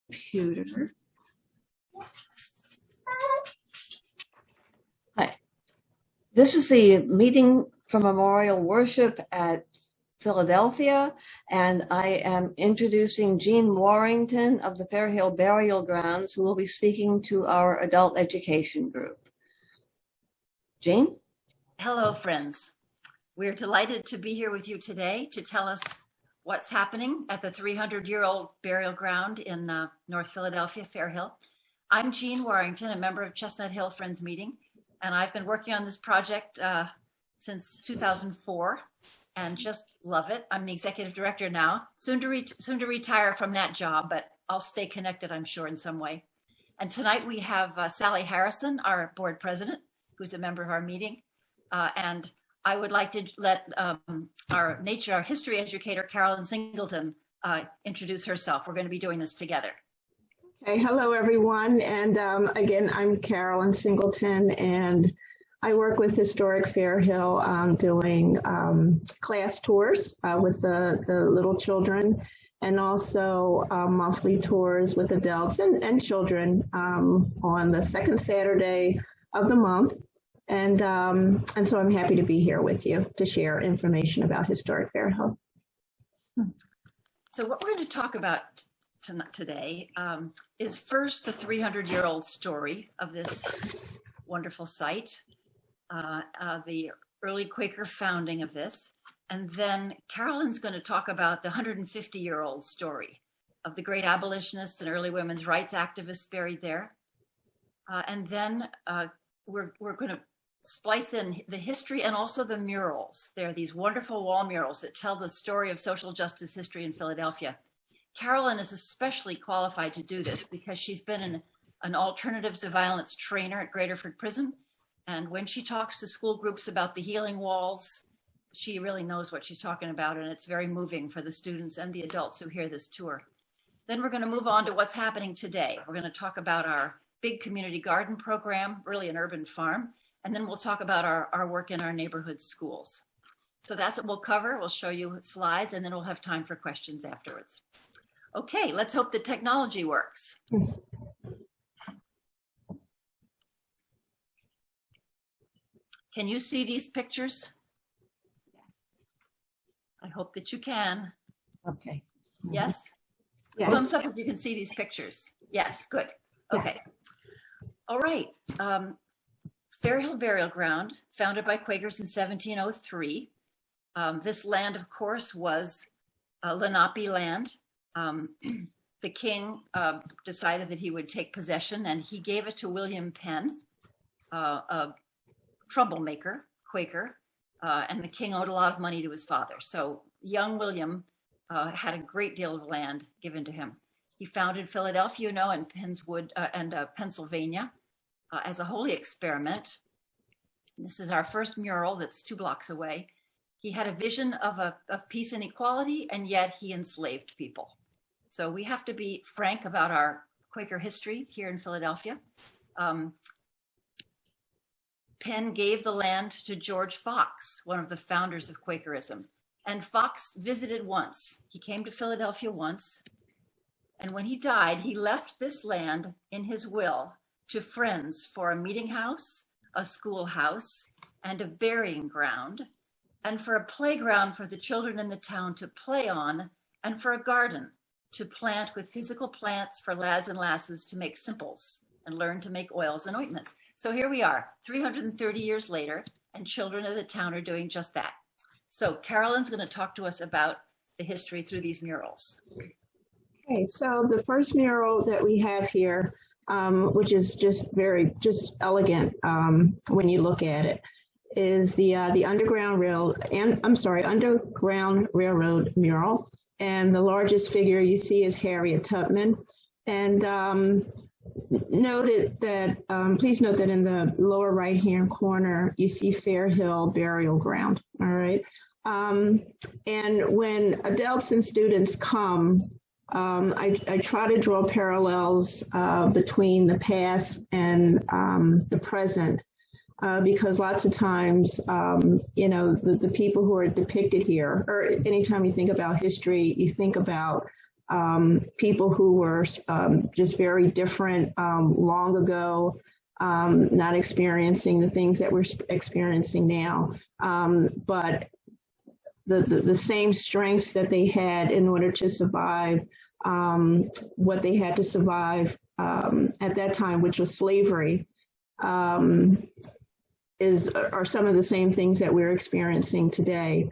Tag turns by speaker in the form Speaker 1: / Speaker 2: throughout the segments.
Speaker 1: computer. Hi. This is the meeting for memorial worship at Philadelphia, and I am introducing Jean Warrington of the Fairhill Burial Grounds, who will be speaking to our adult education group. Jean?
Speaker 2: Hello, friends. We're delighted to be here with you today to tell us what's happening at the 300-year-old burial ground in North Philadelphia, Fairhill. I'm Jean Warrington, a member of Chestnut Hill Friends Meeting, and I've been working on this project since 2004 and just love it. I'm the executive director now, soon to retire from that job, but I'll stay connected, I'm sure, in some way. And tonight we have Sally Harrison, our board president, who's a member of our meeting, and I would like to let our history educator, Carolyn Singleton, introduce herself. We're going to be doing this together.
Speaker 3: Okay, hello everyone. And again, I'm Carolyn Singleton, and I work with Historic Fairhill doing class tours with the little children, and also monthly tours with adults and children on the second Saturday of the month. And so I'm happy to be here with you to share information about Historic Fairhill.
Speaker 2: So what we're going to talk about today is first the 300-year-old story of this wonderful site, the early Quaker founding of this, and then Carolyn's going to talk about the 150-year-old story of the great abolitionists and early women's rights activists buried there, and then we're going to splice in the history and also the murals. There are these wonderful wall murals that tell the story of social justice history in Philadelphia. Carolyn is especially qualified to do this because she's been an alternatives to violence trainer at Graterford Prison. And when she talks to school groups about the healing walls, she really knows what she's talking about. And it's very moving for the students and the adults who hear this tour. Then we're going to move on to what's happening today. We're going to talk about our big community garden program, really an urban farm. And then we'll talk about our work in our neighborhood schools. So that's what we'll cover. We'll show you slides, and then we'll have time for questions afterwards. Okay, let's hope the technology works. Can you see these pictures? I hope that you can.
Speaker 1: Okay.
Speaker 2: Yes?
Speaker 3: Yes.
Speaker 2: Thumbs up if you can see these pictures. Yes, good. Okay. Yes. All right. Fairhill Burial Ground, founded by Quakers in 1703. This land, of course, was Lenape land. The king decided that he would take possession, and he gave it to William Penn, a troublemaker, Quaker, and the king owed a lot of money to his father. So young William had a great deal of land given to him. He founded Philadelphia, and Pennswood and Pennsylvania as a holy experiment. This is our first mural that's 2 blocks away. He had a vision of peace and equality, and yet he enslaved people. So we have to be frank about our Quaker history here in Philadelphia. Penn gave the land to George Fox, one of the founders of Quakerism. And Fox visited once. He came to Philadelphia once. And when he died, he left this land in his will to friends for a meeting house, a schoolhouse, and a burying ground, and for a playground for the children in the town to play on, and for a garden to plant with physical plants for lads and lasses to make simples and learn to make oils and ointments. So here we are, 330 years later, and children of the town are doing just that. So Carolyn's going to talk to us about the history through these murals.
Speaker 3: Okay, so the first mural that we have here, which is just elegant when you look at it, is the Underground Railroad mural. And the largest figure you see is Harriet Tubman. And please note that in the lower right-hand corner, you see Fairhill Burial Ground, all right? And when adults and students come, I try to draw parallels between the past and the present, because lots of times, the people who are depicted here, or anytime you think about history, you think about people who were just very different long ago, not experiencing the things that we're experiencing now, but the same strengths that they had in order to survive what they had to survive at that time, which was slavery, are some of the same things that we're experiencing today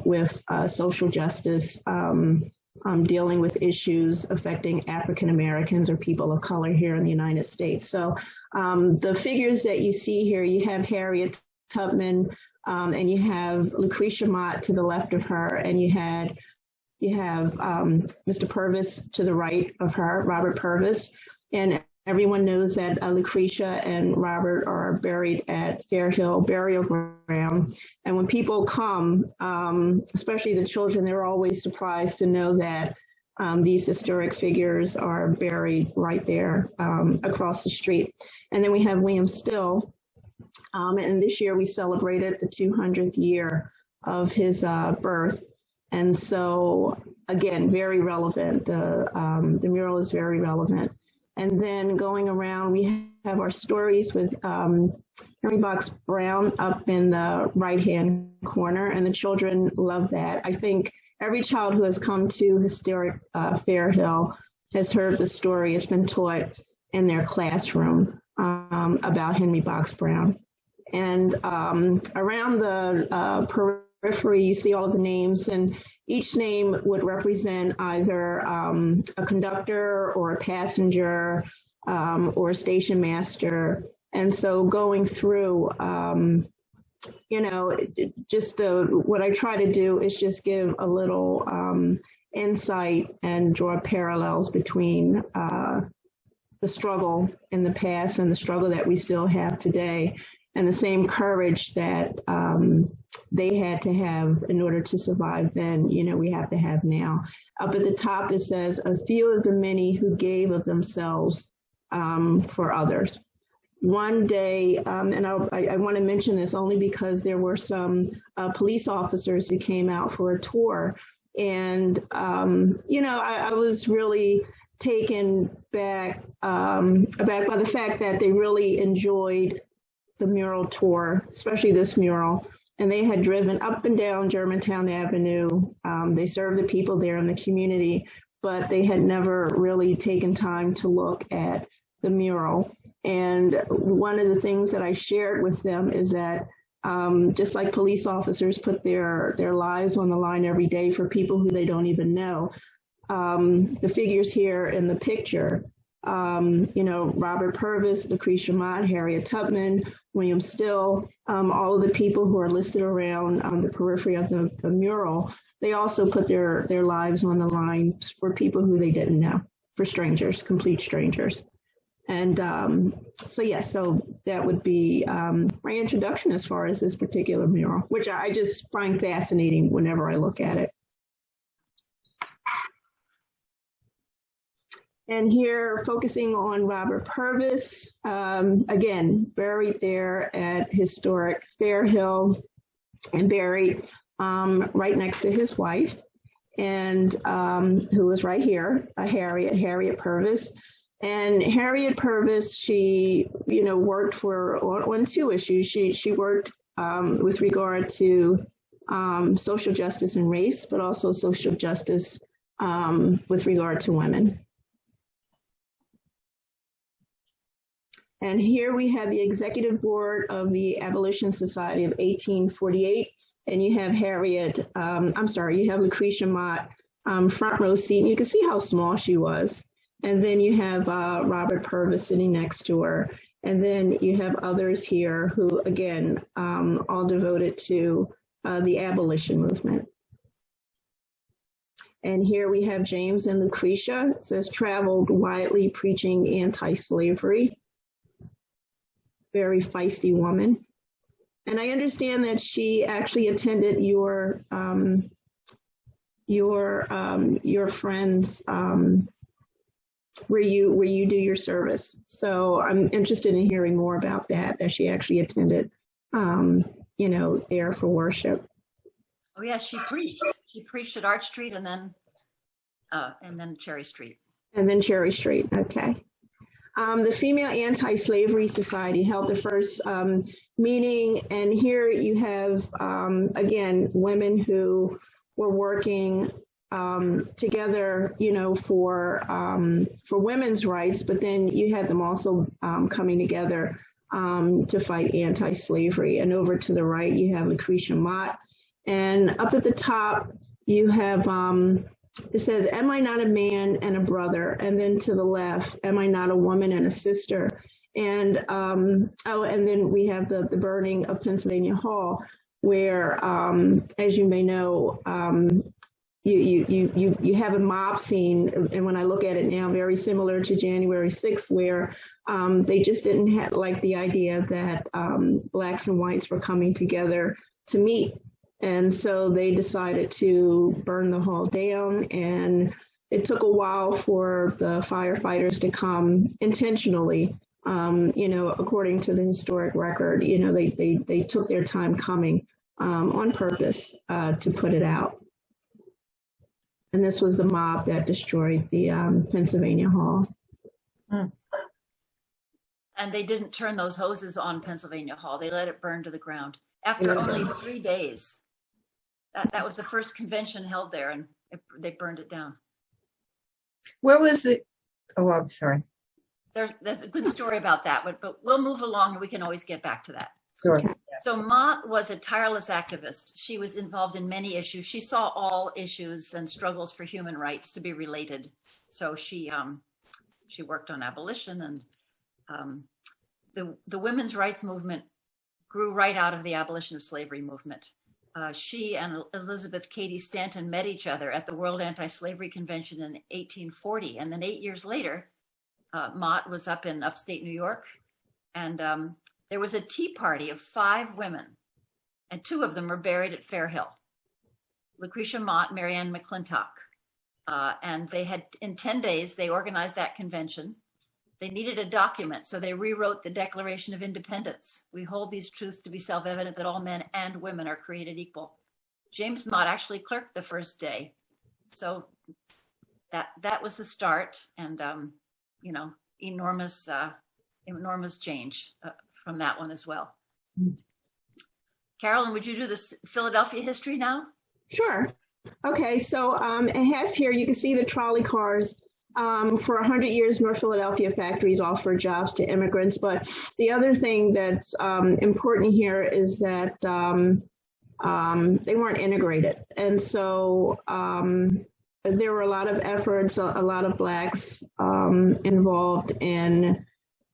Speaker 3: with social justice, dealing with issues affecting African Americans or people of color here in the United States. So the figures that you see here, you have Harriet Tubman, and you have Lucretia Mott to the left of her, and you have Mr. Purvis to the right of her, Robert Purvis, and everyone knows that Lucretia and Robert are buried at Fairhill Burial Ground. And when people come, especially the children, they're always surprised to know that these historic figures are buried right there across the street. And then we have William Still. And this year we celebrated the 200th year of his birth. And so, again, very relevant. The mural is very relevant. And then going around, we have our stories with Henry Box Brown up in the right-hand corner, and the children love that. I think every child who has come to historic Fairhill has heard the story. It's been taught in their classroom about Henry Box Brown. And around the periphery, you see all of the names, and each name would represent either a conductor or a passenger or a station master. And so going through, what I try to do is just give a little insight and draw parallels between the struggle in the past and the struggle that we still have today, and the same courage that they had to have in order to survive then, we have to have now. Up at the top, it says, a few of the many who gave of themselves for others. One day, and I want to mention this only because there were some police officers who came out for a tour. And, I was really taken back by the fact that they really enjoyed the mural tour, especially this mural. And they had driven up and down Germantown Avenue. They served the people there in the community, but they had never really taken time to look at the mural. And one of the things that I shared with them is that just like police officers put their lives on the line every day for people who they don't even know, the figures here in the picture, Robert Purvis, Lucretia Mott, Harriet Tubman, William Still, all of the people who are listed around on the periphery of the mural, they also put their lives on the line for people who they didn't know, for strangers, complete strangers. And so that would be my introduction as far as this particular mural, which I just find fascinating whenever I look at it. And here, focusing on Robert Purvis, again, buried there at historic Fairhill and buried right next to his wife, and who was right here, Harriet Purvis. And Harriet Purvis, she, worked on two issues. She worked with regard to social justice and race, but also social justice with regard to women. And here we have the executive board of the Abolition Society of 1848, and you have you have Lucretia Mott front row seat, and you can see how small she was. And then you have Robert Purvis sitting next to her. And then you have others here who, again, all devoted to the abolition movement. And here we have James and Lucretia. It says, traveled widely preaching anti-slavery. Very feisty woman. And I understand that she actually attended your friend's where you do your service. So I'm interested in hearing more about that she actually attended, there for worship.
Speaker 2: Oh yeah, she preached. She preached at Arch Street and then and then Cherry Street.
Speaker 3: And then Cherry Street, okay. The Female Anti-Slavery Society held the first meeting, and here you have, again, women who were working together, you know, for women's rights, but then you had them also coming together to fight anti-slavery. And over to the right, you have Lucretia Mott, and up at the top, you have it says, "Am I not a man and a brother?" And then to the left, "Am I not a woman and a sister?" And and then we have the burning of Pennsylvania Hall, where, as you may know, you have a mob scene, and when I look at it now, very similar to January 6th, where they just didn't like the idea that blacks and whites were coming together to meet. And so they decided to burn the hall down, and it took a while for the firefighters to come intentionally. You know, according to the historic record, you know, they took their time coming on purpose to put it out. And this was the mob that destroyed the Pennsylvania Hall.
Speaker 2: And they didn't turn those hoses on Pennsylvania Hall. They let it burn to the ground after only 3 days. That was the first convention held there, and they burned it down.
Speaker 4: Where was the, oh, I'm sorry.
Speaker 2: There's a good story about that, but we'll move along and we can always get back to that.
Speaker 4: Sure.
Speaker 2: So Mott was a tireless activist. She was involved in many issues. She saw all issues and struggles for human rights to be related. So she worked on abolition, and the women's rights movement grew right out of the abolition of slavery movement. She and Elizabeth Cady Stanton met each other at the World Anti-Slavery Convention in 1840. And then 8 years later, Mott was up in upstate New York, and there was a tea party of 5 women, and 2 of them were buried at Fairhill. Lucretia Mott, Marianne McClintock. And they had, in 10 days, they organized that convention. They needed a document, so they rewrote the Declaration of Independence. "We hold these truths to be self-evident, that all men and women are created equal." James Mott actually clerked the first day. So that was the start, and you know, enormous change from that one as well. Carolyn, would you do this Philadelphia history now?
Speaker 3: Sure. Okay, so it has here, you can see the trolley cars. For 100 years, North Philadelphia factories offered jobs to immigrants. But the other thing that's important here is that they weren't integrated. And so there were a lot of efforts, a lot of Blacks involved in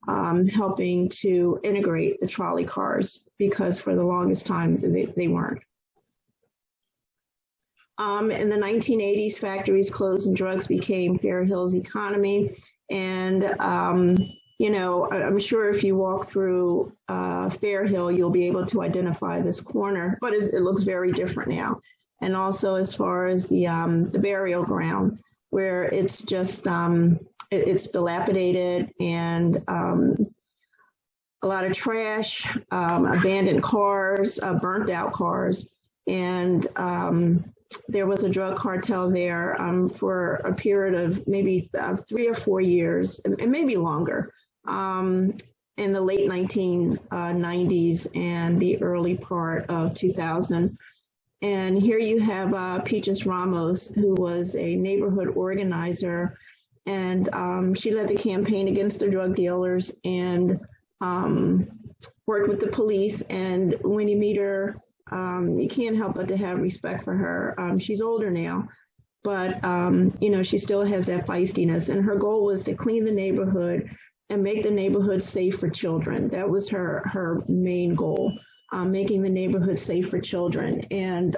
Speaker 3: helping to integrate the trolley cars, because for the longest time they weren't. In the 1980s, factories closed and drugs became Fairhill's economy. And, you know, I'm sure if you walk through Fairhill, you'll be able to identify this corner, but it looks very different now. And also as far as the burial ground, where it's just, it's dilapidated, and a lot of trash, abandoned cars, burnt out cars. And there was a drug cartel there for a period of maybe 3 or 4 years, and maybe longer, in the late 1990s and the early part of 2000. And here you have Peaches Ramos, who was a neighborhood organizer, and she led the campaign against the drug dealers and worked with the police. And when you meet her, you can't help but to have respect for her. She's older now, but you know, she still has that feistiness. And her goal was to clean the neighborhood and make the neighborhood safe for children. That was her main goal, making the neighborhood safe for children. And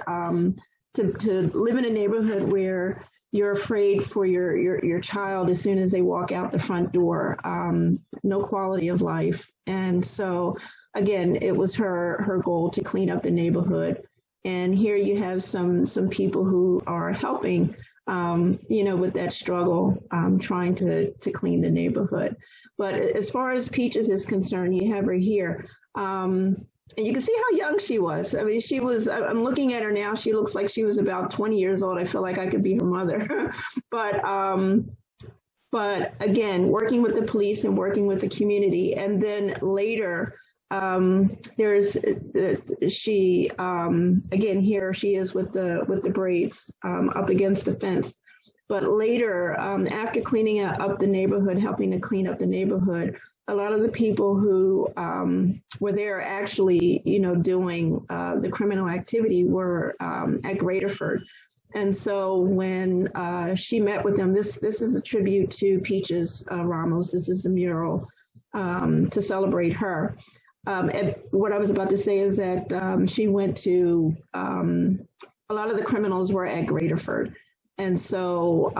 Speaker 3: to live in a neighborhood where you're afraid for your child as soon as they walk out the front door, no quality of life. And so again, it was her goal to clean up the neighborhood. And here you have some people who are helping, you know, with that struggle, trying to clean the neighborhood. But as far as Peaches is concerned, you have her here. And you can see how young she was. I mean, I'm looking at her now. She looks like she was about 20 years old. I feel like I could be her mother. But again, working with the police and working with the community. And then later, again, here she is with the braids up against the fence. But later, after cleaning up the neighborhood, helping to clean up the neighborhood, a lot of the people who were there actually, doing the criminal activity were at Graterford. And so when she met with them, this is a tribute to Peaches Ramos. This is the mural to celebrate her. And what I was about to say is that she went to, a lot of the criminals were at Graterford. And so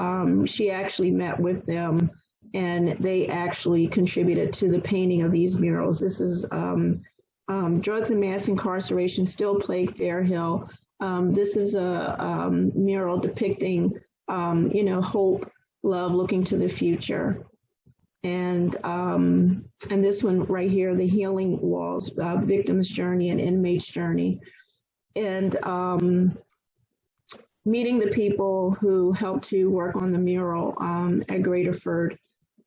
Speaker 3: she actually met with them, and they actually contributed to the painting of these murals. This is drugs and mass incarceration still plague Fairhill. This is a mural depicting, hope, love, looking to the future. And this one right here, the healing walls, victim's journey and inmate's journey. And meeting the people who helped to work on the mural at Graterford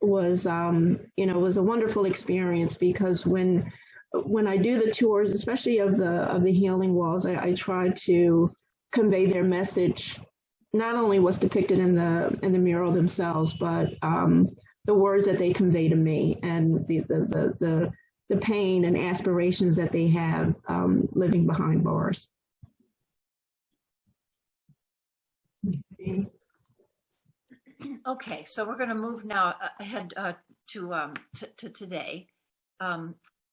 Speaker 3: was, was a wonderful experience, because when I do the tours, especially of the healing walls, I try to convey their message, not only what's depicted in the mural themselves, but the words that they convey to me, and the pain and aspirations that they have living behind bars.
Speaker 2: Okay, so we're going to move now ahead to today.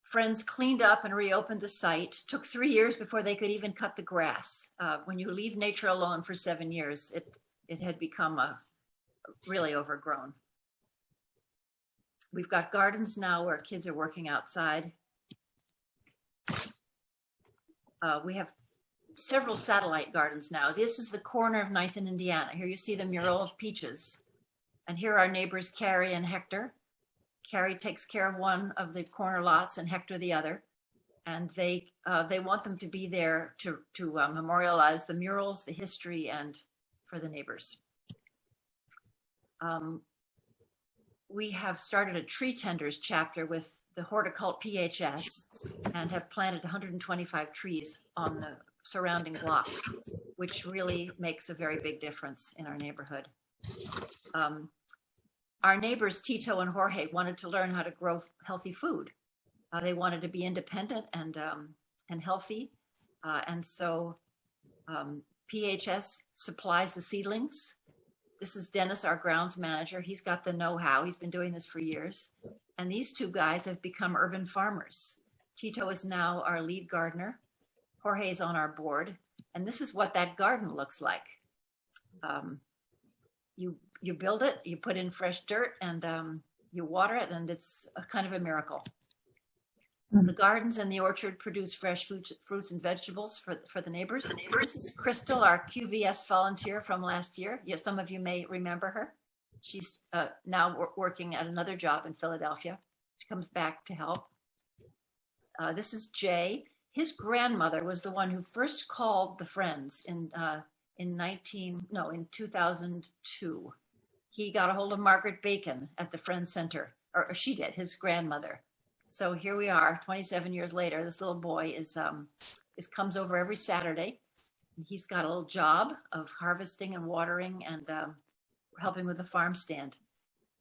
Speaker 2: Friends cleaned up and reopened the site. Took 3 years before they could even cut the grass. When you leave nature alone for 7 years, it had become really overgrown. We've got gardens now where kids are working outside. We have several satellite gardens now. This is the corner of 9th and Indiana. Here you see the mural of Peaches. And here are neighbors Carrie and Hector. Carrie takes care of one of the corner lots and Hector the other. And they want them to be there to memorialize the murals, the history, and for the neighbors. We have started a tree tenders chapter with the Horticult PHS and have planted 125 trees on the surrounding blocks, which really makes a very big difference in our neighborhood. Our neighbors, Tito and Jorge, wanted to learn how to grow healthy food. They wanted to be independent and healthy. And so PHS supplies the seedlings. This is Dennis, our grounds manager. He's got the know-how. He's been doing this for years. And these two guys have become urban farmers. Tito is now our lead gardener. Jorge is on our board. And this is what that garden looks like. You build it, you put in fresh dirt, and you water it, and it's a kind of a miracle. The gardens and the orchard produce fresh fruits and vegetables for the neighbors. This is Crystal, our QVS volunteer from last year. Some of you may remember her. She's now working at another job in Philadelphia. She comes back to help. This is Jay. His grandmother was the one who first called the Friends in 2002. He got a hold of Margaret Bacon at the Friends Center, or she did, his grandmother. So here we are, 27 years later. This little boy comes over every Saturday. He's got a little job of harvesting and watering and helping with the farm stand.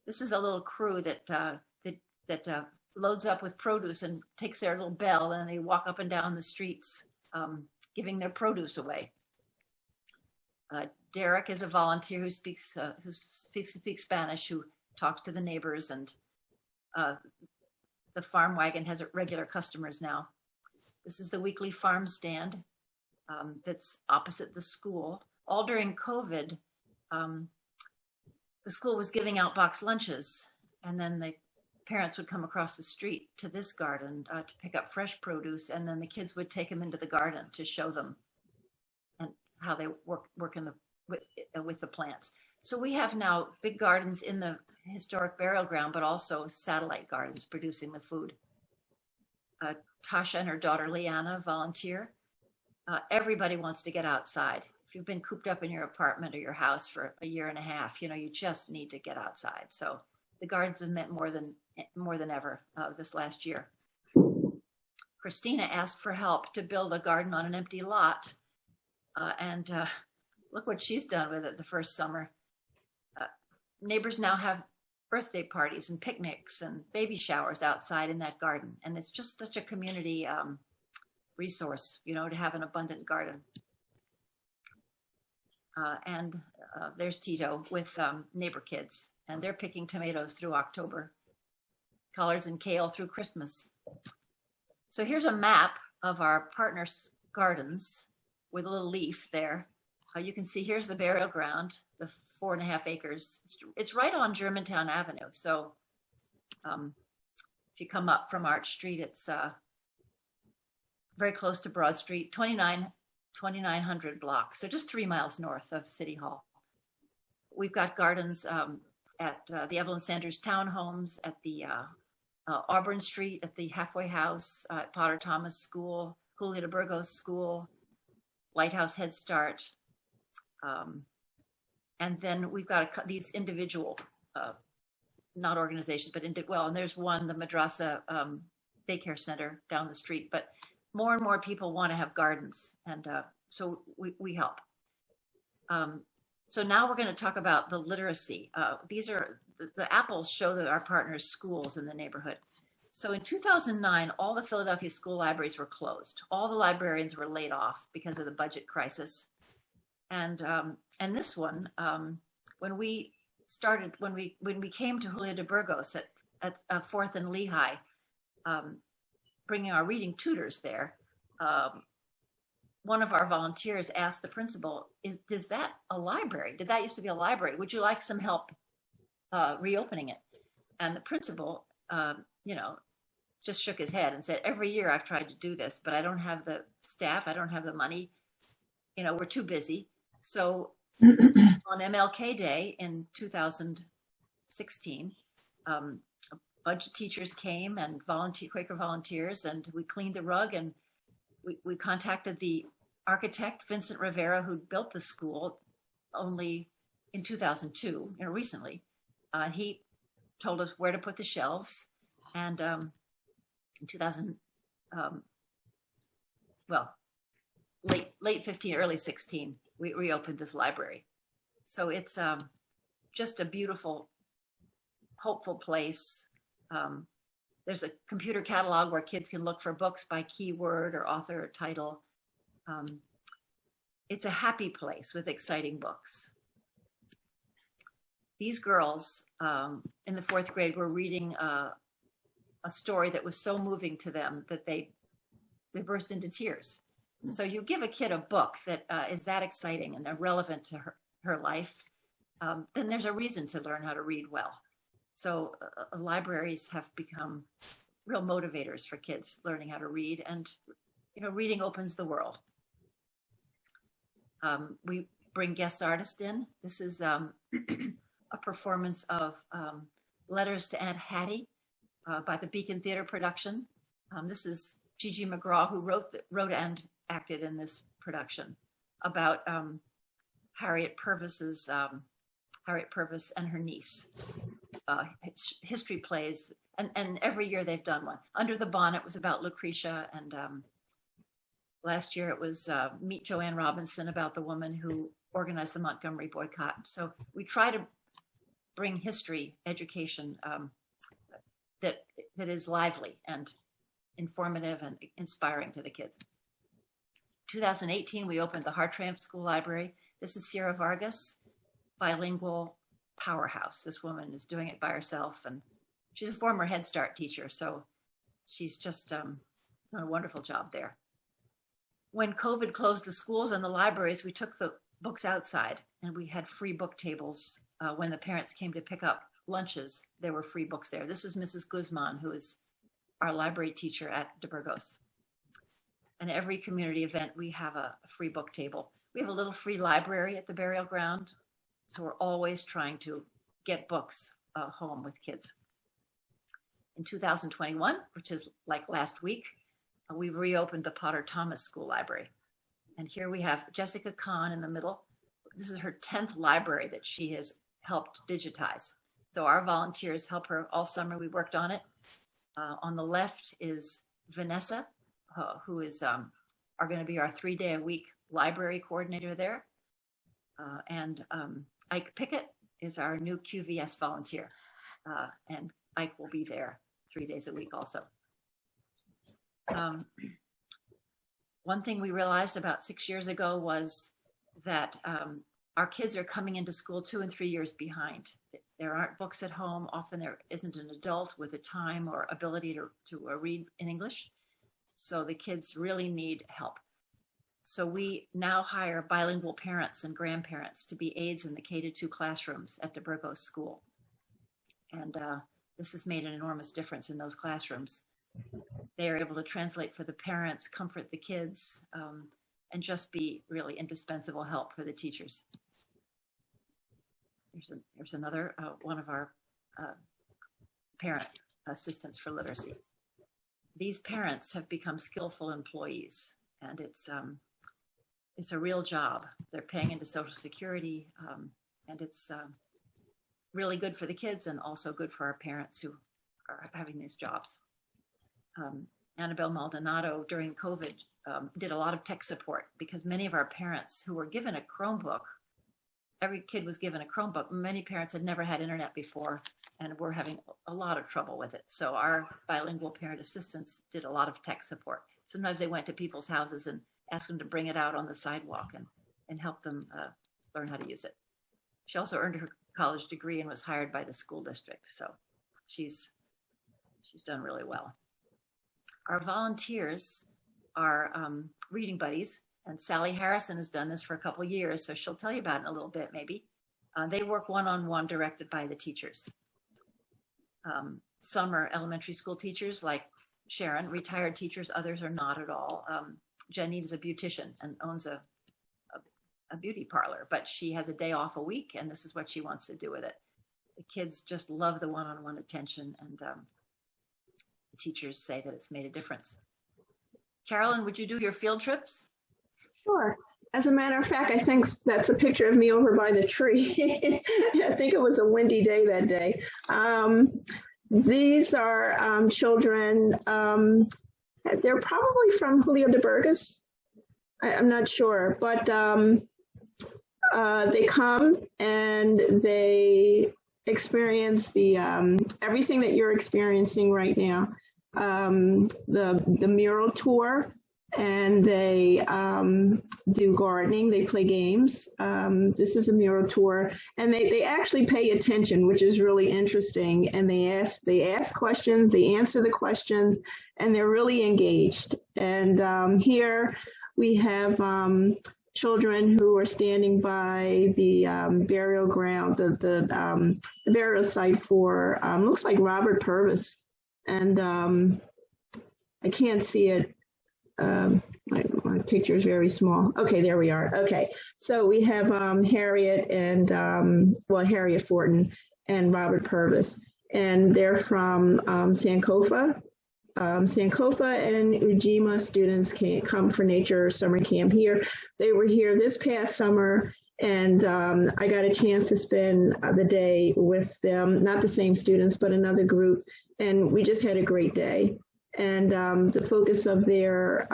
Speaker 2: This is a little crew that loads up with produce and takes their little bell, and they walk up and down the streets giving their produce away. Derek is a volunteer who speaks Spanish, who talks to the neighbors, and the farm wagon has regular customers now. This is the weekly farm stand that's opposite the school. All during COVID, the school was giving out box lunches, and then the parents would come across the street to this garden to pick up fresh produce, and then the kids would take them into the garden to show them and how they work with the plants. So we have now big gardens in the historic burial ground, but also satellite gardens producing the food. Tasha and her daughter Leanna volunteer. Everybody wants to get outside. If you've been cooped up in your apartment or your house for a year and a half, you just need to get outside. So the gardens have meant more than ever this last year. Christina asked for help to build a garden on an empty lot. And look what she's done with it the first summer. Neighbors now have birthday parties and picnics and baby showers outside in that garden. And it's just such a community resource, to have an abundant garden. And there's Tito with neighbor kids, and they're picking tomatoes through October, collards and kale through Christmas. So here's a map of our partners' gardens with a little leaf there. You can see here's the burial ground, the 4.5 acres. It's right on Germantown Avenue. So if you come up from Arch Street, it's very close to Broad Street, 2900 block. So just 3 miles north of City Hall. We've got gardens at the Evelyn Sanders Townhomes, at the Auburn Street, at the Halfway House, at Potter Thomas School, Julia de Burgos School, Lighthouse Head Start. And then we've got these individual, not organizations, but and there's one, the Madrasa Daycare Center down the street. But more and more people want to have gardens, and so we help. So now we're going to talk about the literacy. These are the apples show that our partners' schools in the neighborhood. So in 2009, all the Philadelphia school libraries were closed. All the librarians were laid off because of the budget crisis. And this one, when we came to Julia de Burgos at 4th and Lehigh, bringing our reading tutors there, one of our volunteers asked the principal, is that a library? Did that used to be a library? Would you like some help reopening it? And the principal, just shook his head and said, every year I've tried to do this, but I don't have the staff. I don't have the money. We're too busy. So on MLK Day in 2016, a bunch of teachers came and Quaker volunteers, and we cleaned the rug, and we contacted the architect, Vincent Rivera, who built the school only in 2002, recently. He told us where to put the shelves. And in 2000, late 15, early 16, we reopened this library. So it's just a beautiful, hopeful place. There's a computer catalog where kids can look for books by keyword or author or title. It's a happy place with exciting books. These girls in the 4th grade were reading a story that was so moving to them that they burst into tears. So you give a kid a book that is that exciting and relevant to her life, then there's a reason to learn how to read well. So libraries have become real motivators for kids learning how to read, and reading opens the world. We bring guest artists in. This is a performance of Letters to Aunt Hattie by the Beacon Theater production. This is Gigi McGraw, who wrote and acted in this production, about Harriet Purvis and her niece. History plays, and every year they've done one. Under the Bonnet was about Lucretia, and last year it was Meet Joanne Robinson, about the woman who organized the Montgomery boycott. So we try to bring history education that is lively and informative and inspiring to the kids. 2018, we opened the Hartranft School Library. This is Sierra Vargas, bilingual powerhouse. This woman is doing it by herself, and she's a former Head Start teacher, so she's just done a wonderful job there. When COVID closed the schools and the libraries, we took the books outside, and we had free book tables. When the parents came to pick up lunches, there were free books there. This is Mrs. Guzman, who is our library teacher at De Burgos. And every community event, we have a free book table. We have a little free library at the burial ground, so we're always trying to get books home with kids. In 2021, which is like last week, we reopened the Potter Thomas School Library. And here we have Jessica Kahn in the middle. This is her 10th library that she has helped digitize. So our volunteers help her all summer. We worked on it. On the left is Vanessa, who is are going to be our 3-day-a-week library coordinator there. And Ike Pickett is our new QVS volunteer. And Ike will be there 3 days a week also. One thing we realized about 6 years ago was that our kids are coming into school 2 and 3 years behind. There aren't books at home. Often there isn't an adult with the time or ability to read in English. So the kids really need help. So we now hire bilingual parents and grandparents to be aides in the K-2 classrooms at DeBurgos School. And this has made an enormous difference in those classrooms. They are able to translate for the parents, comfort the kids, and just be really indispensable help for the teachers. Here's another one of our parent assistants for literacy. These parents have become skillful employees, and it's a real job. They're paying into Social Security, and it's really good for the kids and also good for our parents who are having these jobs. Annabelle Maldonado during COVID did a lot of tech support because many of our parents who were given a Chromebook, every kid was given a Chromebook. Many parents had never had internet before and were having a lot of trouble with it. So our bilingual parent assistants did a lot of tech support. Sometimes they went to people's houses and asked them to bring it out on the sidewalk and help them learn how to use it. She also earned her college degree and was hired by the school district. So she's done really well. Our volunteers are reading buddies, and Sally Harrison has done this for a couple of years, so she'll tell you about it in a little bit, maybe. They work one-on-one directed by the teachers. Some are elementary school teachers like Sharon, retired teachers, others are not at all. Janine is a beautician and owns a beauty parlor, but she has a day off a week, and this is what she wants to do with it. The kids just love the one-on-one attention, and the teachers say that it's made a difference. Carolyn, would you do your field trips?
Speaker 3: Sure. As a matter of fact, I think that's a picture of me over by the tree. I think it was a windy day that day. These are children. They're probably from Julio de Burgos. I'm not sure, but they come and they experience the everything that you're experiencing right now. The mural tour, and they do gardening, they play games. This is a mural tour, and they actually pay attention, which is really interesting. And they ask questions, they answer the questions, and they're really engaged. And here we have children who are standing by the burial ground, the burial site for, looks like Robert Purvis. And I can't see it. My picture is very small. Okay, there we are. Okay, so we have Harriet and, Harriet Fortin and Robert Purvis. And they're from Sankofa. Sankofa and Ujima students come for nature summer camp here. They were here this past summer, and I got a chance to spend the day with them, not the same students, but another group, and we just had a great day. And the focus of their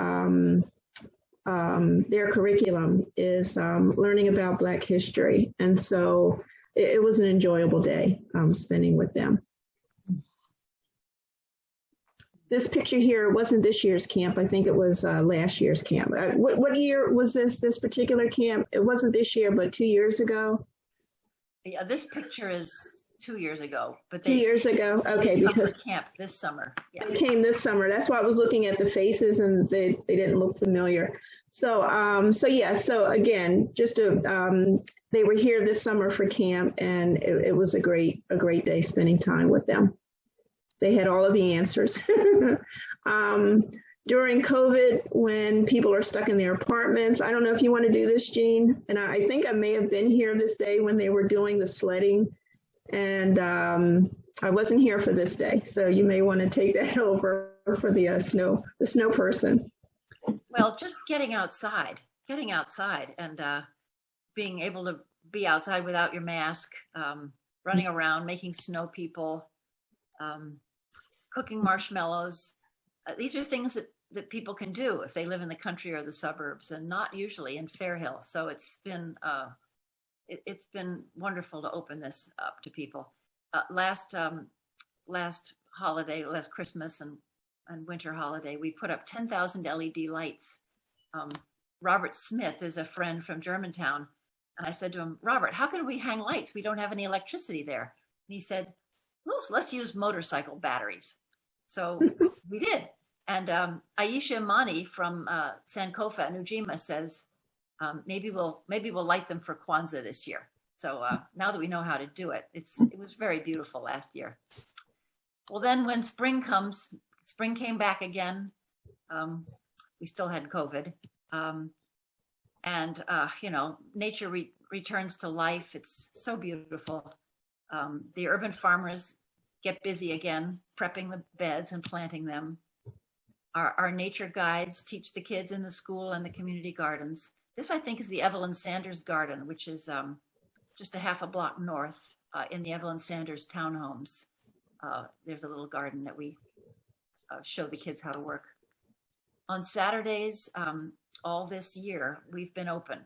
Speaker 3: curriculum is learning about Black history, and so it was an enjoyable day spending with them. This picture here wasn't this year's camp. I think it was last year's camp. What year was this particular camp? It wasn't this year, but 2 years ago?
Speaker 2: Yeah, this picture is 2 years ago. But
Speaker 3: 2 years ago? Okay, because
Speaker 2: camp this summer. Yeah.
Speaker 3: They came this summer. That's why I was looking at the faces, and they didn't look familiar. So again, just they were here this summer for camp, and it was a great day spending time with them. They had all of the answers. During COVID, when people are stuck in their apartments, I don't know if you want to do this, Jean, and I think I may have been here this day when they were doing the sledding. And I wasn't here for this day, so you may want to take that over for the snow person.
Speaker 2: Well, just getting outside and being able to be outside without your mask, running around, making snow people, cooking marshmallows. These are things that people can do if they live in the country or the suburbs, and not usually in Fairhill. So it's been wonderful to open this up to people. Last holiday, last Christmas and winter holiday, we put up 10,000 LED lights. Robert Smith is a friend from Germantown. And I said to him, Robert, how can we hang lights? We don't have any electricity there. And he said, well, let's use motorcycle batteries. So we did. And Aisha Imani from Sankofa and Ujima says, maybe we'll light them for Kwanzaa this year. So now that we know how to do it, it was very beautiful last year. Well, then when spring comes, spring came back again. We still had COVID. Nature returns to life. It's so beautiful. The urban farmers get busy again, prepping the beds and planting them. Our nature guides teach the kids in the school and the community gardens. This, I think, is the Evelyn Sanders Garden, which is just a half a block north in the Evelyn Sanders townhomes. There's a little garden that we show the kids how to work. On Saturdays, all this year, we've been open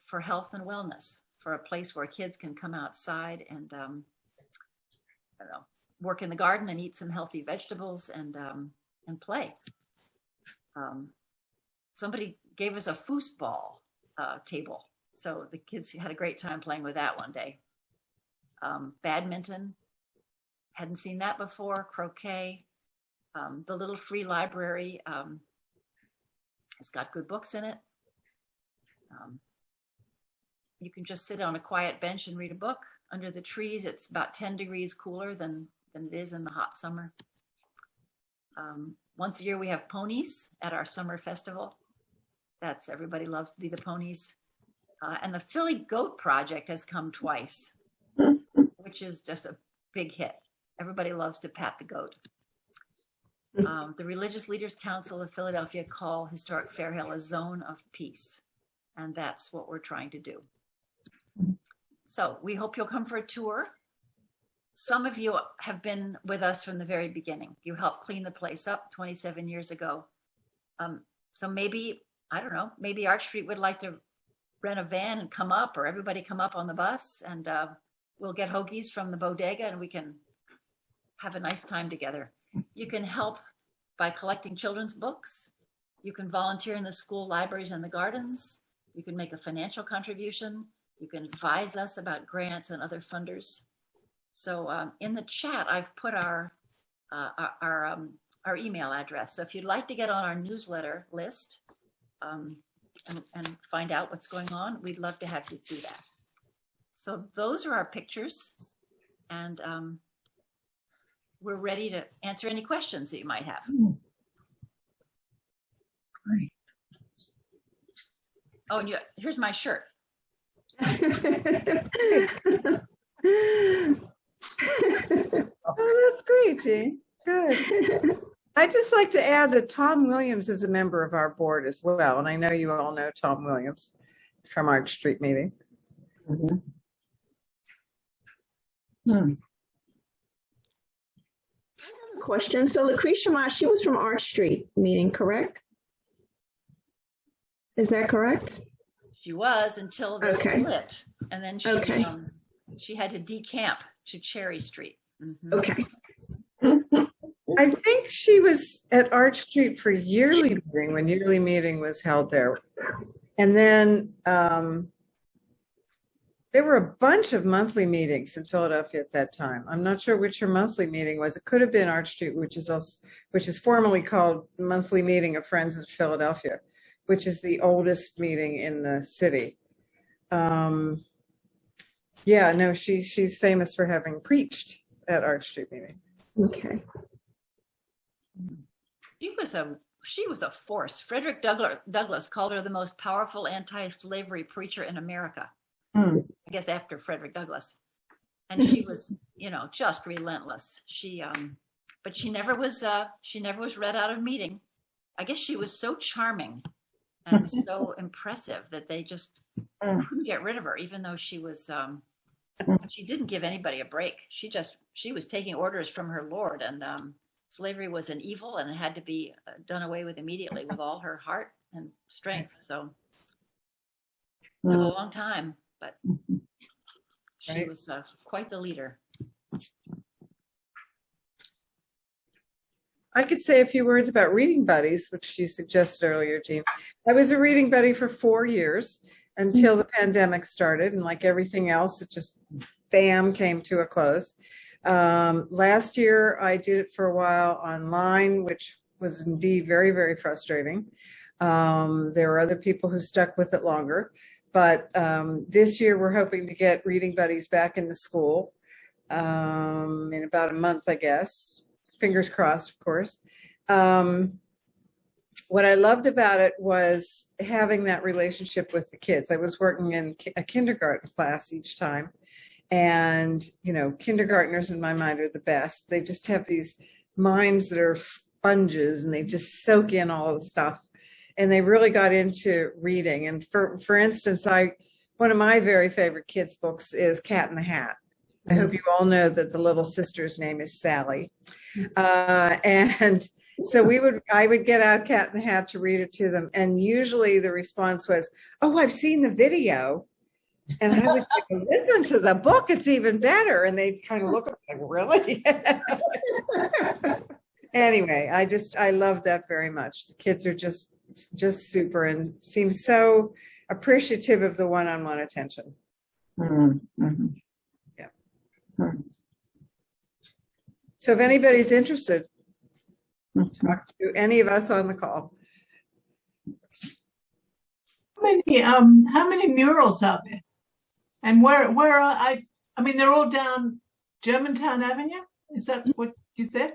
Speaker 2: for health and wellness, for a place where kids can come outside and work in the garden and eat some healthy vegetables and play. Somebody gave us a foosball table, so the kids had a great time playing with that one day. Badminton, hadn't seen that before. Croquet. The little free library it's got good books in it. You can just sit on a quiet bench and read a book under the trees. It's about 10 degrees cooler than it is in the hot summer. Once a year we have ponies at our summer festival. Everybody loves to be the ponies. And the Philly Goat Project has come twice, which is just a big hit. Everybody loves to pat the goat. The Religious Leaders Council of Philadelphia call historic Fairhill a zone of peace, and that's what we're trying to do. So we hope you'll come for a tour. Some of you have been with us from the very beginning. You helped clean the place up 27 years ago. So maybe, I don't know, maybe Arch Street would like to rent a van and come up, or everybody come up on the bus, and we'll get hoagies from the bodega and we can have a nice time together. You can help by collecting children's books. You can volunteer in the school libraries and the gardens. You can make a financial contribution. You can advise us about grants and other funders. So in the chat, I've put our email address. So if you'd like to get on our newsletter list and find out what's going on, we'd love to have you do that. So those are our pictures. And we're ready to answer any questions that you might have.
Speaker 4: Great.
Speaker 2: Oh, and here's my shirt.
Speaker 4: Oh, that's great, Jean. Good. I'd just like to add that Tom Williams is a member of our board as well. And I know you all know Tom Williams from Arch Street meeting. Mm-hmm.
Speaker 3: Question. So Lucretia Ma, she was from Arch Street meeting, correct? Is that correct?
Speaker 2: She was until the split, and then she had to decamp to Cherry Street. Mm-hmm.
Speaker 3: Okay.
Speaker 4: I think she was at Arch Street for yearly meeting when yearly meeting was held there, and then there were a bunch of monthly meetings in Philadelphia at that time. I'm not sure which her monthly meeting was. It could have been Arch Street, which is formally called Monthly Meeting of Friends of Philadelphia, which is the oldest meeting in the city. Yeah, no, she's famous for having preached at Arch Street meeting.
Speaker 3: Okay.
Speaker 2: She was a force. Frederick Douglass called her the most powerful anti-slavery preacher in America. I guess after Frederick Douglass. and she was, you know, just relentless. But she never was read out of meeting. I guess she was so charming and so impressive that they just couldn't get rid of her, even though she was, she didn't give anybody a break. She was taking orders from her lord, and slavery was an evil and it had to be done away with immediately with all her heart and strength. So it took a long time, but she was quite the leader.
Speaker 4: I could say a few words about reading buddies, which you suggested earlier, Jean. I was a reading buddy for 4 years until the pandemic started, and like everything else, it just bam came to a close. Last year, I did it for a while online, which was indeed very, very frustrating. There were other people who stuck with it longer, but this year we're hoping to get reading buddies back in the school in about a month, I guess. Fingers crossed, of course. What I loved about it was having that relationship with the kids. I was working in a kindergarten class each time. And, you know, kindergartners in my mind are the best. They just have these minds that are sponges and they just soak in all the stuff. And they really got into reading. And for instance, one of my very favorite kids' books is Cat in the Hat. I hope you all know that the little sister's name is Sally. And so I would get out Cat in the Hat to read it to them. And usually the response was, "Oh, I've seen the video." And I would say, "Listen to the book, it's even better." And they'd kind of look at me like, "Really?" Anyway, I love that very much. The kids are just super and seem so appreciative of the one-on-one attention.
Speaker 1: Mm-hmm.
Speaker 4: Yeah. So if anybody's interested, talk to any of us on the call.
Speaker 5: How many murals are there? And where are I mean, they're all down Germantown Avenue? Is that what you said?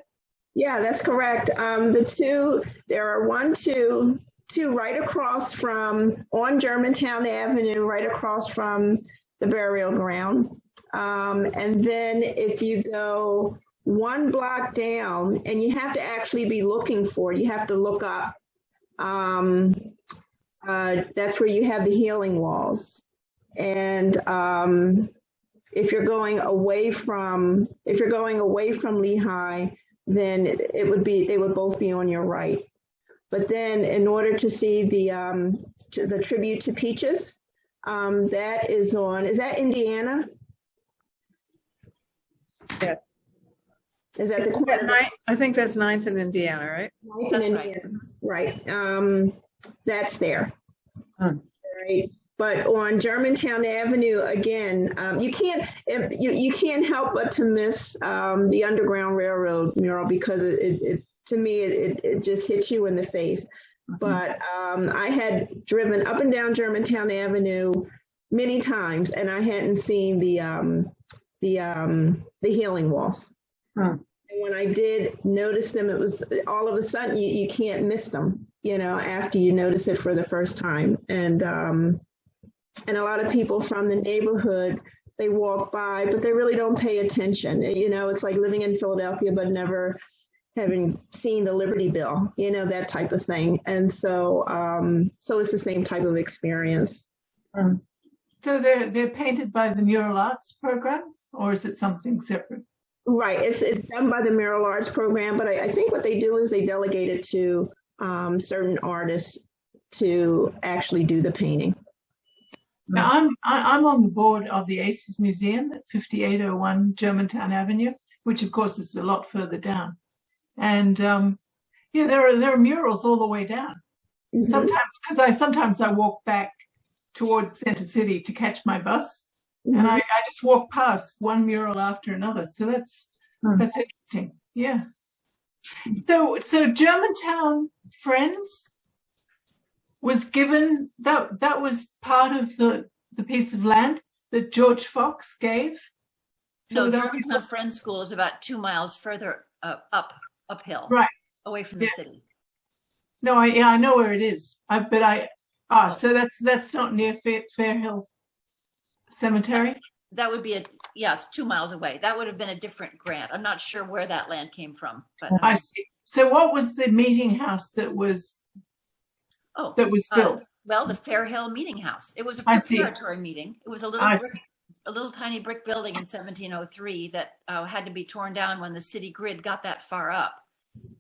Speaker 3: Yeah, that's correct. There are two right across on Germantown Avenue, right across from the burial ground. And then if you go one block down, and you have to actually be looking for it, you have to look up. That's where you have the healing walls. And if you're going away from Lehigh, then they would both be on your right. But then in order to see the tribute to Peaches, that is that Indiana?
Speaker 4: Yeah.
Speaker 3: Is that the corner?
Speaker 4: I think that's 9th in Indiana, right?
Speaker 3: 9th in Indiana. Right. That's there. Right. But on Germantown Avenue, again, you can't help but to miss the Underground Railroad mural because it to me it just hits you in the face. But I had driven up and down Germantown Avenue many times, and I hadn't seen the healing walls. And when I did notice them, it was all of a sudden you can't miss them, you know, after you notice it for the first time. And a lot of people from the neighborhood, they walk by, but they really don't pay attention. You know, it's like living in Philadelphia, but never having seen the Liberty Bell, you know, that type of thing. And so it's the same type of experience.
Speaker 5: So they're painted by the Mural Arts program, or is it something separate?
Speaker 3: Right. It's done by the Mural Arts program, but I think what they do is they delegate it to certain artists to actually do the painting.
Speaker 5: Now, I'm on the board of the Aces Museum at 5801 Germantown Avenue, which of course is a lot further down. And yeah, there are murals all the way down. Mm-hmm. Sometimes I walk back towards Center City to catch my bus, mm-hmm. and I just walk past one mural after another. So that's interesting. Yeah. So Germantown Friends was given that was part of the piece of land that George Fox gave.
Speaker 2: No, Germantown Friends School is about 2 miles further uphill,
Speaker 5: right,
Speaker 2: away from the city.
Speaker 5: No, I know where it is. So that's not near Fairhill Cemetery.
Speaker 2: That would be it's 2 miles away. That would have been a different grant. I'm not sure where that land came from, but
Speaker 5: I see. So what was the meeting house that was built?
Speaker 2: Well, the Fairhill Meeting House. It was a
Speaker 5: I see.
Speaker 2: preparatory meeting. It was a little tiny brick building in 1703 that had to be torn down when the city grid got that far up.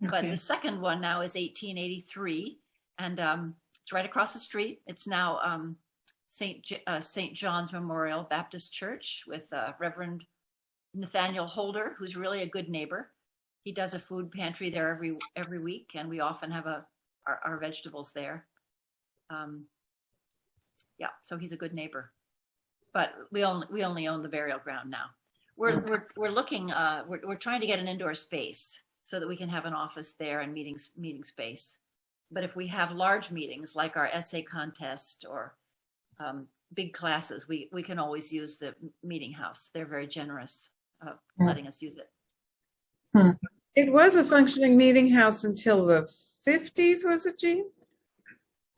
Speaker 5: Okay.
Speaker 2: But the second one now is 1883, and it's right across the street. It's now St. John's Memorial Baptist Church with Reverend Nathaniel Holder, who's really a good neighbor. He does a food pantry there every week, and we often have our vegetables there. So he's a good neighbor. But we only own the burial ground now. We're looking. We're trying to get an indoor space so that we can have an office there and meeting space. But if we have large meetings like our essay contest or big classes, we can always use the meeting house. They're very generous letting us use it.
Speaker 4: It was a functioning meeting house until the 50s, was it, Jean?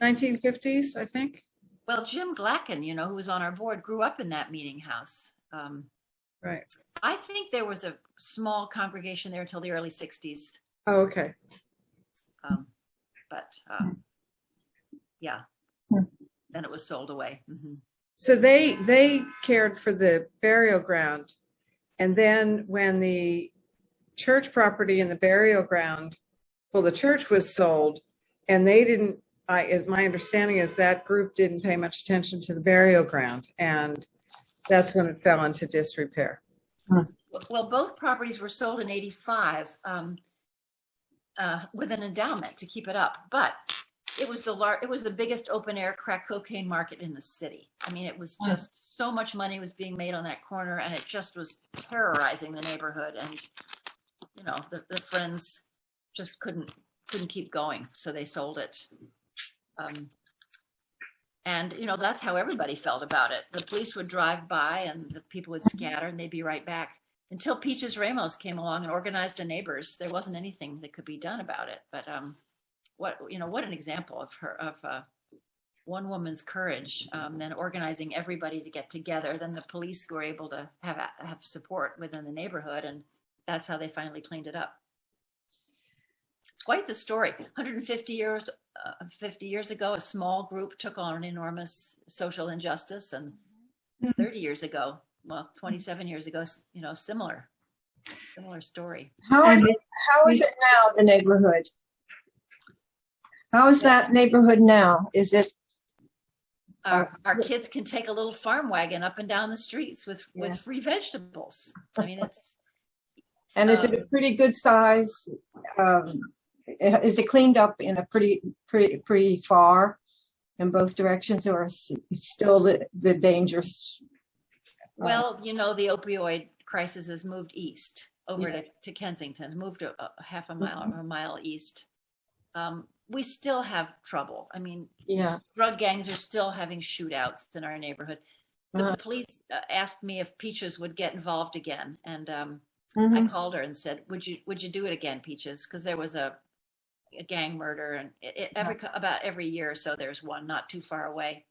Speaker 4: 1950s, I think.
Speaker 2: Well, Jim Glacken, who was on our board, grew up in that meeting house.
Speaker 4: Right.
Speaker 2: I think there was a small congregation there until the early 60s.
Speaker 4: Oh, okay.
Speaker 2: Then it was sold away. Mm-hmm.
Speaker 4: So they cared for the burial ground. And then when the church property and the burial ground, the church was sold, and they didn't, my understanding is that group didn't pay much attention to the burial ground, and that's when it fell into disrepair.
Speaker 2: Well, both properties were sold in 85 with an endowment to keep it up, but it was the biggest open air crack cocaine market in the city. I mean, it was just so much money was being made on that corner, and it just was terrorizing the neighborhood. And the friends just couldn't keep going, so they sold it. And that's how everybody felt about it. The police would drive by, and the people would scatter, and they'd be right back. Until Peaches Ramos came along and organized the neighbors, there wasn't anything that could be done about it. But what an example of one woman's courage, then organizing everybody to get together. Then the police were able to have support within the neighborhood, and that's how they finally cleaned it up. It's quite the story. 150 years ago, a small group took on an enormous social injustice, and 30 years ago, 27 years ago, similar story.
Speaker 1: How is it now, the neighborhood? How is that neighborhood now? Is it?
Speaker 2: Our kids can take a little farm wagon up and down the streets with free vegetables. I mean, it's.
Speaker 1: And is it a pretty good size? Is it cleaned up in a pretty far in both directions, or is still the dangers?
Speaker 2: Well, the opioid crisis has moved east over to Kensington, moved a half a mile or a mile east. We still have trouble. I mean, drug gangs are still having shootouts in our neighborhood. But the police asked me if Peaches would get involved again, and I called her and said, "Would you do it again, Peaches?" Because there was a gang murder, and about every year or so there's one not too far away.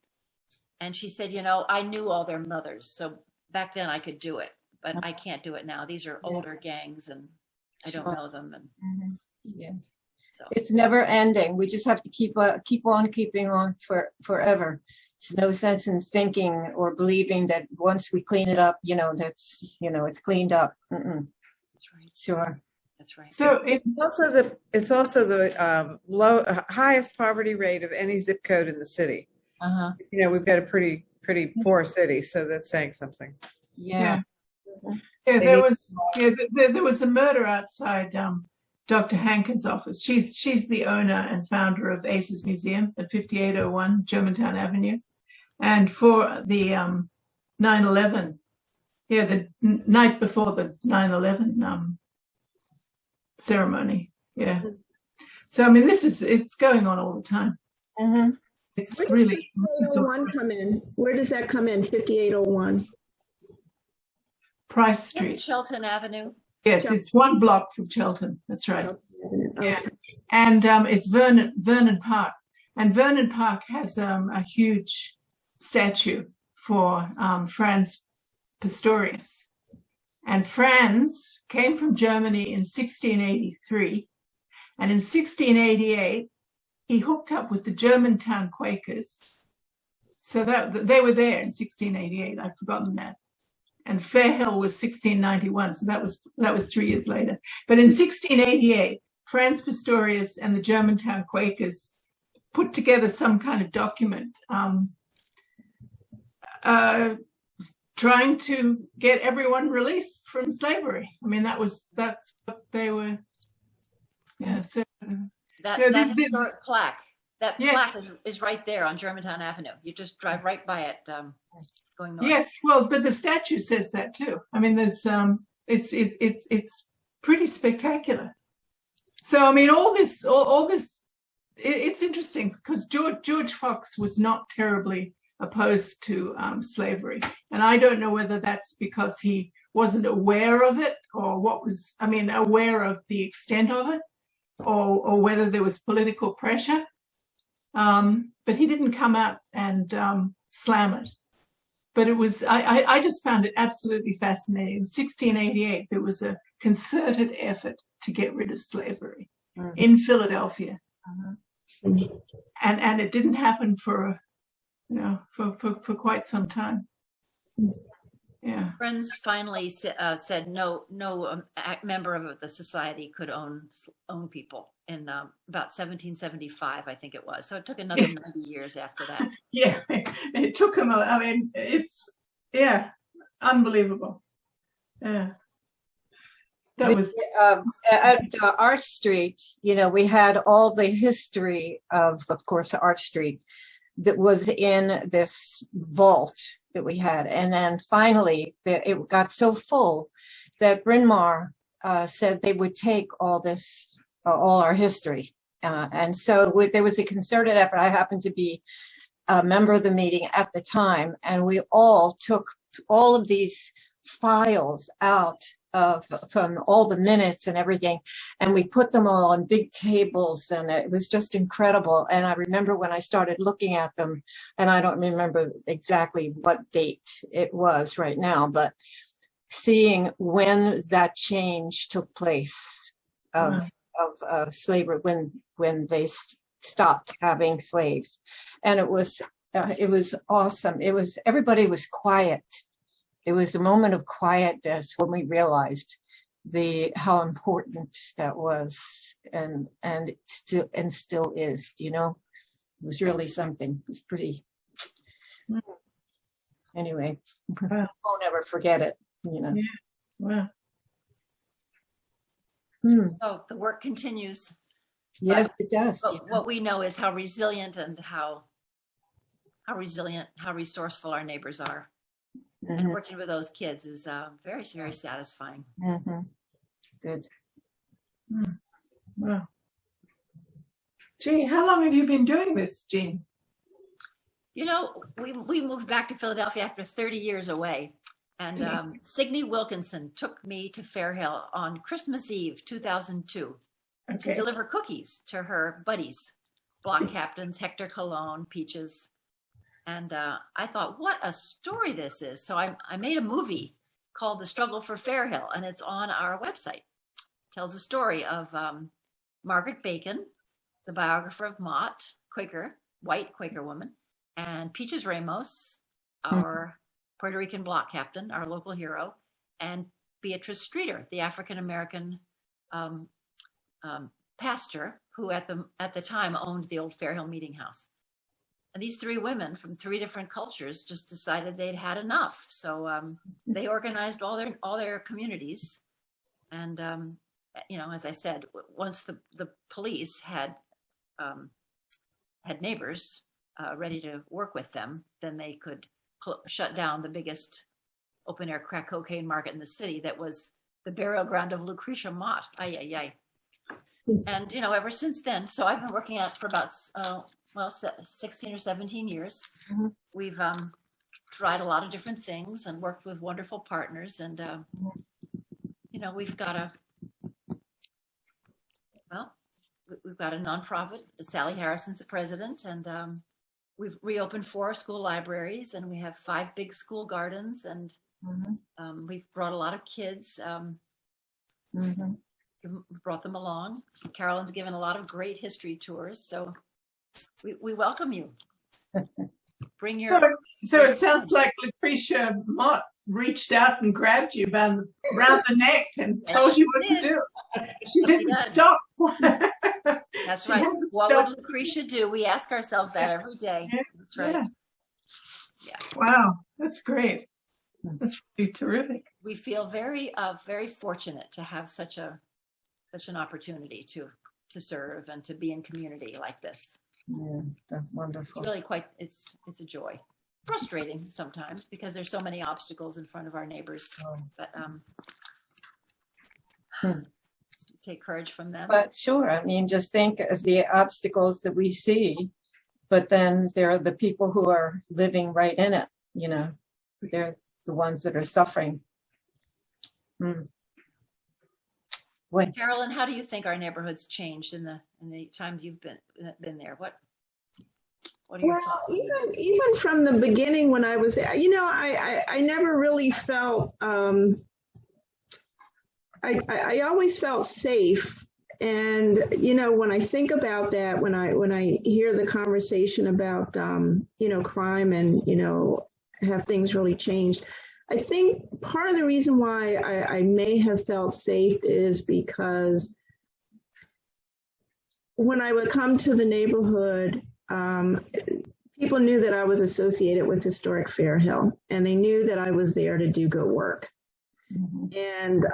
Speaker 2: And she said, I knew all their mothers, so back then I could do it, but I can't do it now. These are older gangs, and I don't know them. And so
Speaker 1: it's never ending. We just have to keep on keeping on forever. There's no sense in thinking or believing that once we clean it up, that's it's cleaned up.
Speaker 2: That's right.
Speaker 1: Sure.
Speaker 2: That's right.
Speaker 5: So
Speaker 4: It's also the highest poverty rate of any zip code in the city. We've got a pretty poor city, so that's saying something.
Speaker 1: Yeah.
Speaker 5: There was a murder outside Dr. Hankin's office. She's the owner and founder of ACES Museum at 5801 Germantown Avenue. And for the 9/11, the night before the 9/11 ceremony. Yeah. So, I mean, it's going on all the time. It's really.
Speaker 3: 5801 come in? Where does that come in, 5801?
Speaker 5: Price Street.
Speaker 2: Shelton Avenue.
Speaker 5: Yes, it's one block from Shelton. That's right.
Speaker 3: Okay.
Speaker 5: Yeah. And it's Vernon Park. And Vernon Park has a huge statue for Franz Pistorius. And Franz came from Germany in 1683. And in 1688, he hooked up with the Germantown Quakers. So that they were there in 1688. I've forgotten that. And Fairhill was 1691, so that was 3 years later. But in 1688, Franz Pistorius and the Germantown Quakers put together some kind of document trying to get everyone released from slavery. I mean, that's what they were. Yeah. So
Speaker 2: that historic plaque. That plaque is right there on Germantown Avenue. You just drive right by it, going north.
Speaker 5: Yes, well, but the statue says that too. I mean, there's it's pretty spectacular. So I mean, all this, it's interesting because George Fox was not terribly opposed to slavery, and I don't know whether that's because he wasn't aware of it or aware of the extent of it, or whether there was political pressure. But he didn't come out and slam it. But it was, I just found it absolutely fascinating. In 1688, there was a concerted effort to get rid of slavery in Philadelphia. And it didn't happen for quite some time. Yeah.
Speaker 2: Friends finally said no member of the society could own people in about 1775, I think it was. So it took another 90 years after that.
Speaker 5: Yeah, it took him. I mean, it's unbelievable. Yeah. That was
Speaker 6: at Arch Street. You know, we had all the history of course, Arch Street that was in this vault that we had. And then finally, it got so full that Bryn Mawr said they would take all our history. And so there was a concerted effort. I happened to be a member of the meeting at the time, and we all took all of these files out from all the minutes and everything, and we put them all on big tables, and it was just incredible. And I remember when I started looking at them, and I don't remember exactly what date it was right now, but seeing when that change took place of slavery, when they stopped having slaves, and it was awesome. Everybody was quiet. It was a moment of quietness when we realized how important that was, and still is. You know, it was really something. It was pretty. Anyway,
Speaker 5: wow.
Speaker 6: Won't ever forget it. You know.
Speaker 5: Yeah. Wow.
Speaker 2: So the work continues.
Speaker 6: Yes, it does.
Speaker 2: But what we know is how resilient and how resourceful our neighbors are. And working with those kids is very, very satisfying.
Speaker 6: Good.
Speaker 5: Wow. Gee, how long have you been doing this, Jean?
Speaker 2: You know, we moved back to Philadelphia after 30 years away. And Signe Wilkinson took me to Fairhill on Christmas Eve, 2002, to deliver cookies to her buddies, block captains, Hector Colon, Peaches. And I thought, what a story this is. So I made a movie called The Struggle for Fairhill, and it's on our website. It tells the story of Margaret Bacon, the biographer of Mott, white Quaker woman, and Peaches Ramos, our Puerto Rican block captain, our local hero, and Beatrice Streeter, the African-American pastor who at the time owned the old Fairhill Meeting House. And these three women from three different cultures just decided they'd had enough. So they organized all their communities. And, you know, as I said, once the police had neighbors ready to work with them, then they could shut down the biggest open air crack cocaine market in the city. That was the burial ground of Lucretia Mott. Ay, ay, ay. And, you know, ever since then, so I've been working at for about, 16 or 17 years. We've tried a lot of different things and worked with wonderful partners. And, you know, we've got a nonprofit. Sally Harrison's the president. And we've reopened 4 school libraries, and we have 5 big school gardens. And We've brought a lot of kids, brought them along. Carolyn's given a lot of great history tours, so we welcome you. Bring your.
Speaker 5: So it sounds like Lucretia Mott reached out and grabbed you around the neck and told you what to do. She didn't stop.
Speaker 2: That's right. What would Lucretia do? We ask ourselves that every day. That's right. Yeah.
Speaker 5: Wow, that's great. That's really terrific.
Speaker 2: We feel very fortunate to have such an opportunity to serve and to be in community like this.
Speaker 6: Yeah, that's wonderful.
Speaker 2: It's really it's a joy. Frustrating sometimes because there's so many obstacles in front of our neighbors, but take courage from them.
Speaker 6: But sure, I mean, just think of the obstacles that we see, but then there are the people who are living right in it, you know, they're the ones that are suffering.
Speaker 2: Carolyn, how do you think our neighborhood's changed in the times you've been there? What are your thoughts?
Speaker 3: Even from the beginning when I was there, you know, I never really felt, I always felt safe. And, you know, when I think about that, when I hear the conversation about, you know, crime and, you know, have things really changed, I think part of the reason why I may have felt safe is because when I would come to the neighborhood, people knew that I was associated with Historic Fairhill, and they knew that I was there to do good work. And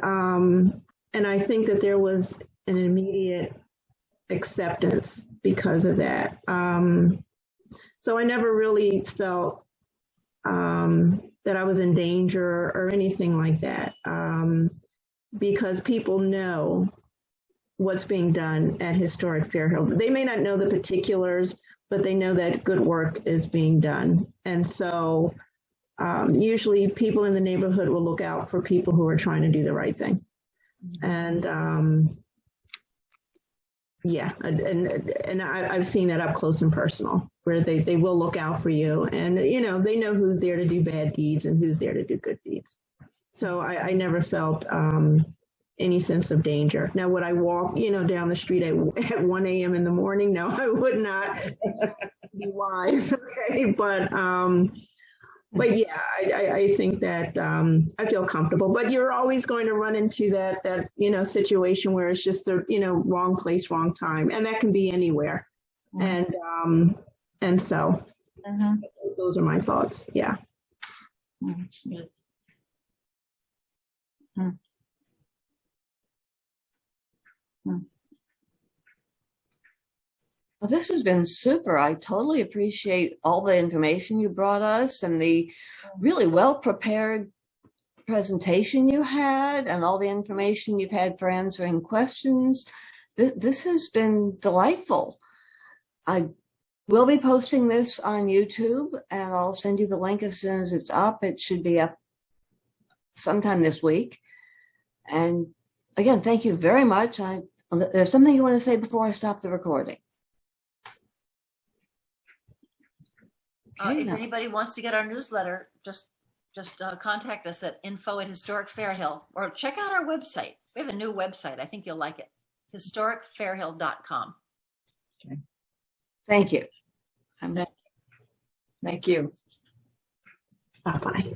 Speaker 3: I think that there was an immediate acceptance because of that. So I never really felt that I was in danger or anything like that, because people know what's being done at Historic Fairhill. They may not know the particulars, but they know that good work is being done. And so usually people in the neighborhood will look out for people who are trying to do the right thing. And yeah, and I've seen that up close and personal, where they will look out for you, and you know, they know who's there to do bad deeds and who's there to do good deeds. So I never felt any sense of danger. Now, would I walk, you know, down the street at 1 a.m. in the morning? No, I would not. Be wise, okay, but yeah, I think that I feel comfortable. But you're always going to run into that you know, situation where it's just the, you know, wrong place, wrong time, and that can be anywhere. And so those are my thoughts. Yeah.
Speaker 1: Well, this has been super. I totally appreciate all the information you brought us and the really well-prepared presentation you had and all the information you've had for answering questions. This has been delightful. I will be posting this on YouTube, and I'll send you the link as soon as it's up. It should be up sometime this week. And again, thank you very much. There's something you want to say before I stop the recording?
Speaker 2: If anybody wants to get our newsletter, just contact us at info@Historic Fairhill, or check out our website. We have a new website. I think you'll like it. historicfairhill.com.
Speaker 1: Okay. Thank you.
Speaker 6: Thank you.
Speaker 3: Bye-bye.